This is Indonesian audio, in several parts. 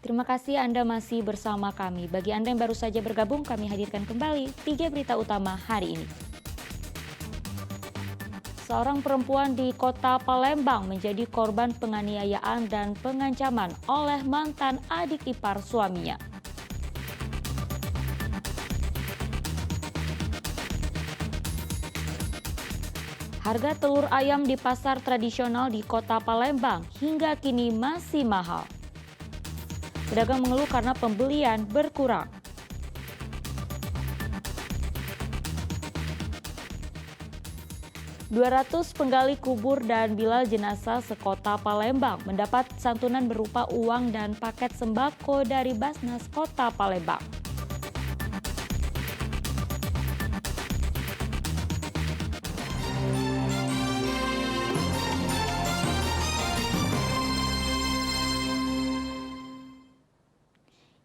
Terima kasih Anda masih bersama kami. Bagi Anda yang baru saja bergabung, kami hadirkan kembali 3 berita utama hari ini. Seorang perempuan di kota Palembang menjadi korban penganiayaan dan pengancaman oleh mantan adik ipar suaminya. Harga telur ayam di pasar tradisional di kota Palembang hingga kini masih mahal. Pedagang mengeluh karena pembelian berkurang. "200 penggali kubur dan bilal jenazah sekota Palembang mendapat santunan berupa uang dan paket sembako dari Basnas Kota Palembang.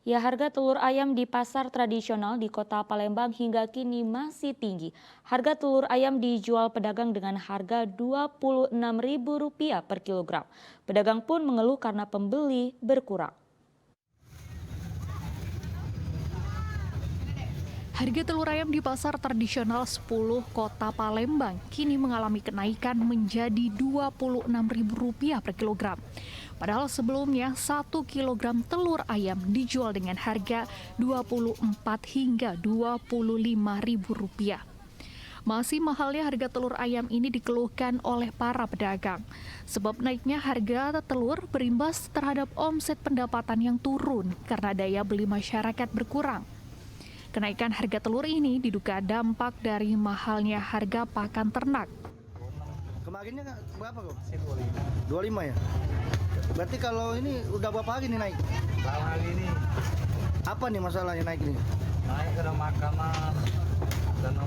Ya, harga telur ayam di pasar tradisional di kota Palembang hingga kini masih tinggi. Harga telur ayam dijual pedagang dengan harga Rp26.000 per kilogram. Pedagang pun mengeluh karena pembeli berkurang. Harga telur ayam di pasar tradisional 10 kota Palembang kini mengalami kenaikan menjadi Rp26.000 per kilogram. Padahal sebelumnya 1 kilogram telur ayam dijual dengan harga Rp24 hingga Rp25.000. Masih mahalnya harga telur ayam ini dikeluhkan oleh para pedagang. Sebab naiknya harga telur berimbas terhadap omset pendapatan yang turun karena daya beli masyarakat berkurang. Kenaikan harga telur ini diduga dampak dari mahalnya harga pakan ternak. Kemarinnya berapa kok? 25 ya? Berarti kalau ini udah berapa hari nih naik? Berapa hari ini? Apa nih masalahnya naik ini? Naik karena makanan, dan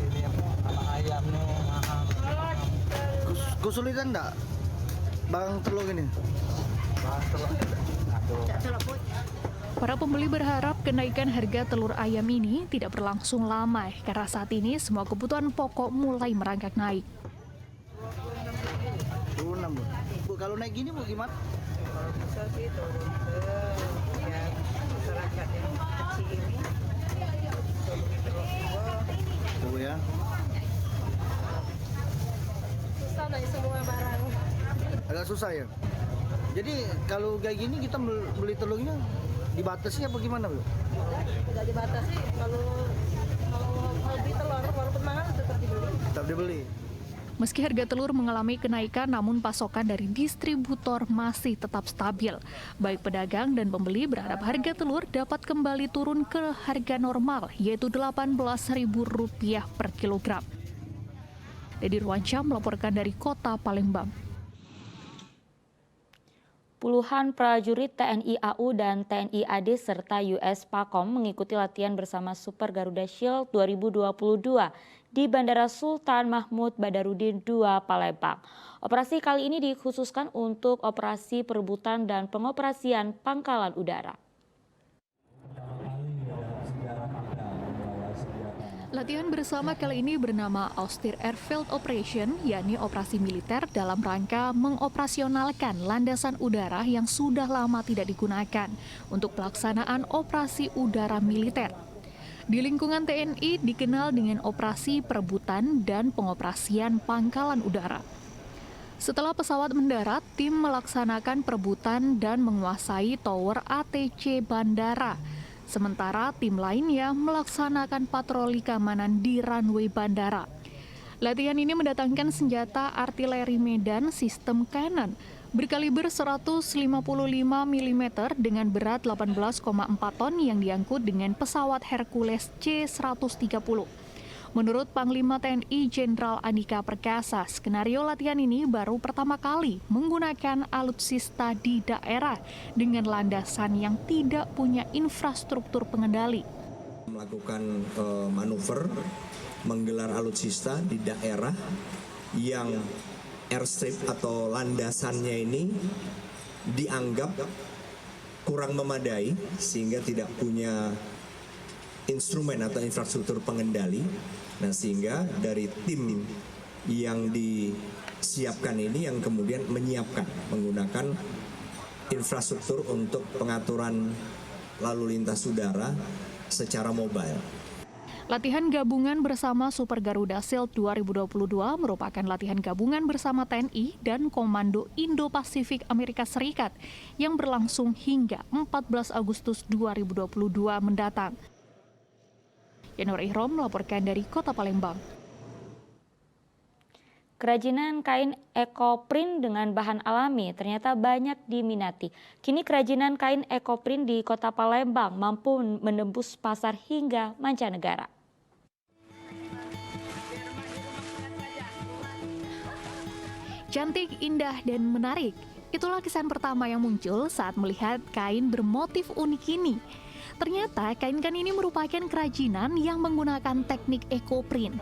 ini sama ayamnya mahal. Kesulitan enggak barang telur ini? Barang telur. Para pembeli berharap kenaikan harga telur ayam ini tidak berlangsung lama karena saat ini semua kebutuhan pokok mulai merangkak naik. 26 Bu, kalau naik gini Bu gimana? Kalau bisa sih turun ke ya masyarakat yang kecil ini turun terus Bu ya. susah naik semua barang. Agak susah ya. Jadi kalau kayak gini kita beli telurnya dibatasi apa gimana Bu? Tidak dibatasi, kalau mau beli telur walaupun mahal tetap dibeli. Tetap dibeli. Meski harga telur mengalami kenaikan, namun pasokan dari distributor masih tetap stabil. Baik pedagang dan pembeli berharap harga telur dapat kembali turun ke harga normal, yaitu Rp18.000 per kilogram. Dedi Ruansyah melaporkan dari kota Palembang. Puluhan prajurit TNI AU dan TNI AD serta US PAKOM mengikuti latihan bersama Super Garuda Shield 2022 di Bandara Sultan Mahmud Badarudin II Palembang. Operasi kali ini dikhususkan untuk operasi perebutan dan pengoperasian pangkalan udara. Latihan bersama kali ini bernama Austere Airfield Operation, yakni operasi militer dalam rangka mengoperasionalkan landasan udara yang sudah lama tidak digunakan untuk pelaksanaan operasi udara militer. Di lingkungan TNI dikenal dengan operasi perebutan dan pengoperasian pangkalan udara. Setelah pesawat mendarat, tim melaksanakan perebutan dan menguasai tower ATC bandara. Sementara tim lainnya melaksanakan patroli keamanan di runway bandara. Latihan ini mendatangkan senjata artileri medan sistem Cannon berkaliber 155 mm dengan berat 18,4 ton yang diangkut dengan pesawat Hercules C-130. Menurut Panglima TNI Jenderal Andika Perkasa, skenario latihan ini baru pertama kali menggunakan alutsista di daerah dengan landasan yang tidak punya infrastruktur pengendali. Melakukan manuver menggelar alutsista di daerah yang airstrip atau landasannya ini dianggap kurang memadai sehingga tidak punya instrumen atau infrastruktur pengendali. Nah, sehingga dari tim yang disiapkan ini yang kemudian menyiapkan menggunakan infrastruktur untuk pengaturan lalu lintas udara secara mobile. Latihan gabungan bersama Super Garuda Shield 2022 merupakan latihan gabungan bersama TNI dan Komando Indo-Pasifik Amerika Serikat yang berlangsung hingga 14 Agustus 2022 mendatang. Yanur Ihrom melaporkan dari Kota Palembang. Kerajinan kain ekoprint dengan bahan alami ternyata banyak diminati. Kini kerajinan kain ekoprint di Kota Palembang mampu menembus pasar hingga mancanegara. Cantik, indah, dan menarik. Itulah kesan pertama yang muncul saat melihat kain bermotif unik ini. Ternyata kain-kain ini merupakan kerajinan yang menggunakan teknik ekoprint.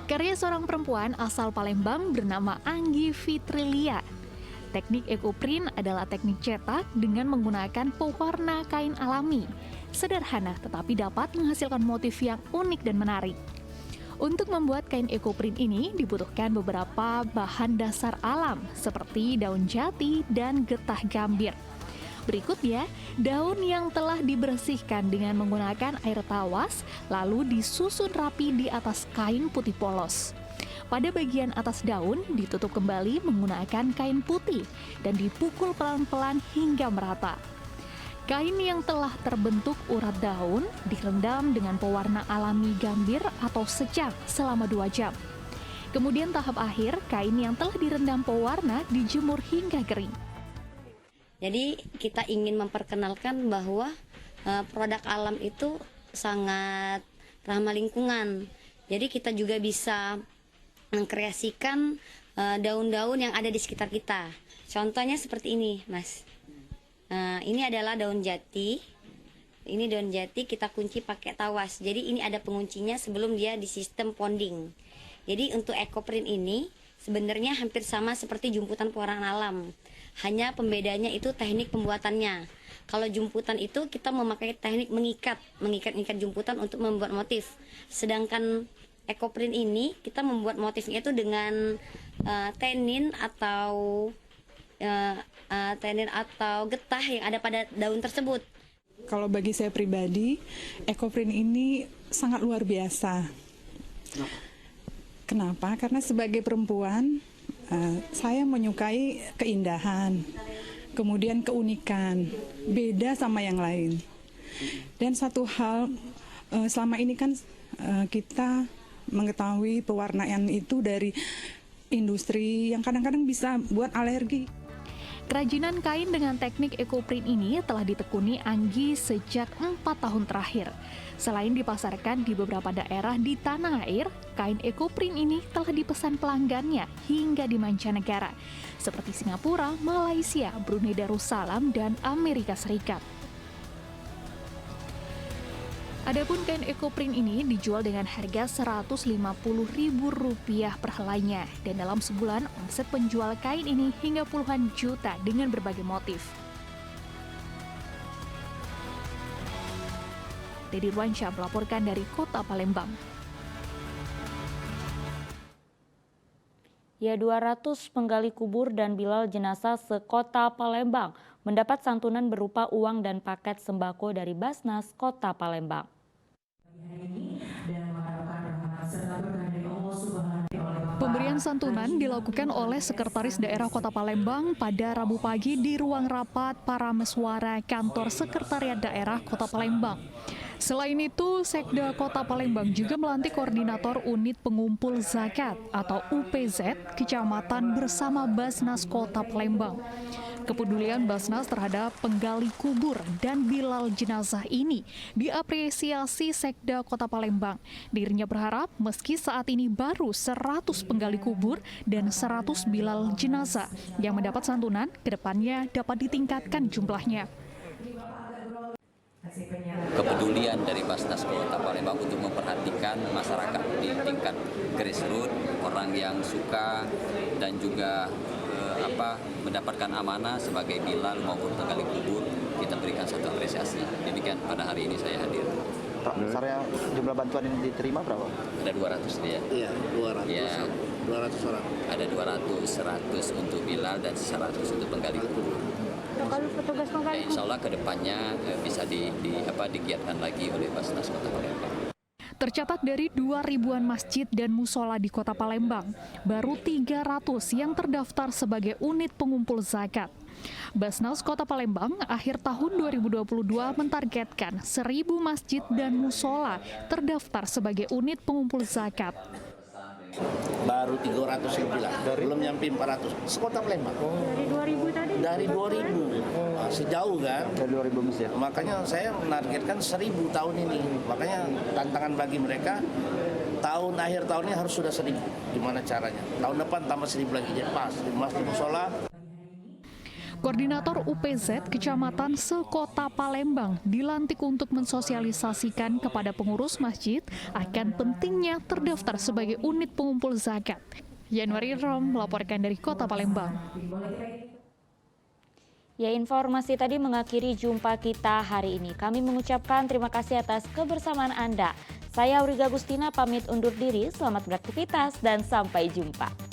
Karya seorang perempuan asal Palembang bernama Anggi Fitrilia. Teknik ekoprint adalah teknik cetak dengan menggunakan pewarna kain alami. Sederhana tetapi dapat menghasilkan motif yang unik dan menarik. Untuk membuat kain ekoprint ini dibutuhkan beberapa bahan dasar alam seperti daun jati dan getah gambir. Berikutnya, daun yang telah dibersihkan dengan menggunakan air tawas lalu disusun rapi di atas kain putih polos. Pada bagian atas daun ditutup kembali menggunakan kain putih dan dipukul pelan-pelan hingga merata. Kain yang telah terbentuk urat daun direndam dengan pewarna alami gambir atau secang selama 2 jam. Kemudian tahap akhir, kain yang telah direndam pewarna dijemur hingga kering. Jadi kita ingin memperkenalkan bahwa produk alam itu sangat ramah lingkungan. Jadi kita juga bisa mengkreasikan daun-daun yang ada di sekitar kita. Contohnya seperti ini, Mas. Ini adalah daun jati. Ini daun jati kita kunci pakai tawas. Jadi ini ada penguncinya sebelum dia di sistem ponding. Jadi untuk ekoprint ini sebenarnya hampir sama seperti jumputan pewarna alam. Hanya pembedanya itu teknik pembuatannya. Kalau jumputan itu kita memakai teknik mengikat jumputan untuk membuat motif. Sedangkan ekoprint ini kita membuat motifnya itu dengan tenin atau getah yang ada pada daun tersebut. Kalau bagi saya pribadi, ekoprint ini sangat luar biasa. Kenapa? Karena sebagai perempuan, saya menyukai keindahan, kemudian keunikan, beda sama yang lain. Dan satu hal, selama ini kan kita mengetahui pewarnaan itu dari industri yang kadang-kadang bisa buat alergi. Kerajinan kain dengan teknik ekoprint ini telah ditekuni Anggi sejak 4 tahun terakhir. Selain dipasarkan di beberapa daerah di tanah air, kain ekoprint ini telah dipesan pelanggannya hingga di mancanegara, seperti Singapura, Malaysia, Brunei Darussalam, dan Amerika Serikat. Adapun kain ekoprint ini dijual dengan harga Rp150.000 per helainya, dan dalam sebulan omset penjual kain ini hingga puluhan juta dengan berbagai motif. Dedi Ruansyah melaporkan dari Kota Palembang. Ya, 200 penggali kubur dan bilal jenazah se-Kota Palembang mendapat santunan berupa uang dan paket sembako dari Basnas Kota Palembang. Pemberian santunan dilakukan oleh Sekretaris Daerah Kota Palembang pada Rabu pagi di ruang rapat para meswara kantor Sekretariat Daerah Kota Palembang. Selain itu, Sekda Kota Palembang juga melantik Koordinator Unit Pengumpul Zakat atau UPZ Kecamatan bersama Basnas Kota Palembang. Kepedulian Basnas terhadap penggali kubur dan bilal jenazah ini diapresiasi Sekda Kota Palembang. Dirinya berharap meski saat ini baru 100 penggali kubur dan 100 bilal jenazah yang mendapat santunan, kedepannya dapat ditingkatkan jumlahnya. Kepedulian dari Basnas Kota Palembang untuk memperhatikan masyarakat di tingkat grassroots, orang yang suka dan juga mendapatkan amanah sebagai bilal maupun penggali kubur, kita berikan satu apresiasi. Demikian pada hari ini saya hadir. Pak, besarnya jumlah bantuan yang diterima berapa? Ada 200 dia. Iya, 200. Ya, 200 orang. Ada 200, 100 untuk bilal dan 100 untuk penggali kubur. kalau petugas mobile? Insya Allah kedepannya bisa digiatkan lagi oleh Basnas Kota Palembang. Tercatat dari 2.000-an masjid dan musola di Kota Palembang, baru 300 yang terdaftar sebagai unit pengumpul zakat. Basnas Kota Palembang akhir tahun 2022 mentargetkan 1.000 masjid dan musola terdaftar sebagai unit pengumpul zakat. Baru 300 belum nyampe 400. Sekota Palembang. Dari 2.000 tadi? Dari 2.000. Nah, sejauh kan? Dari 2.000 masjid. Makanya saya menargetkan 1.000 tahun ini. Makanya tantangan bagi mereka akhir tahun ini harus sudah 1.000. Gimana caranya? Tahun depan tambah 1.000 lagi jadi pas. Di masjid musola. Koordinator UPZ Kecamatan Sekota Palembang dilantik untuk mensosialisasikan kepada pengurus masjid akan pentingnya terdaftar sebagai unit pengumpul zakat. Januari Rom melaporkan dari Kota Palembang. Ya, informasi tadi mengakhiri jumpa kita hari ini. Kami mengucapkan terima kasih atas kebersamaan Anda. Saya Auriga Agustina pamit undur diri, selamat beraktivitas dan sampai jumpa.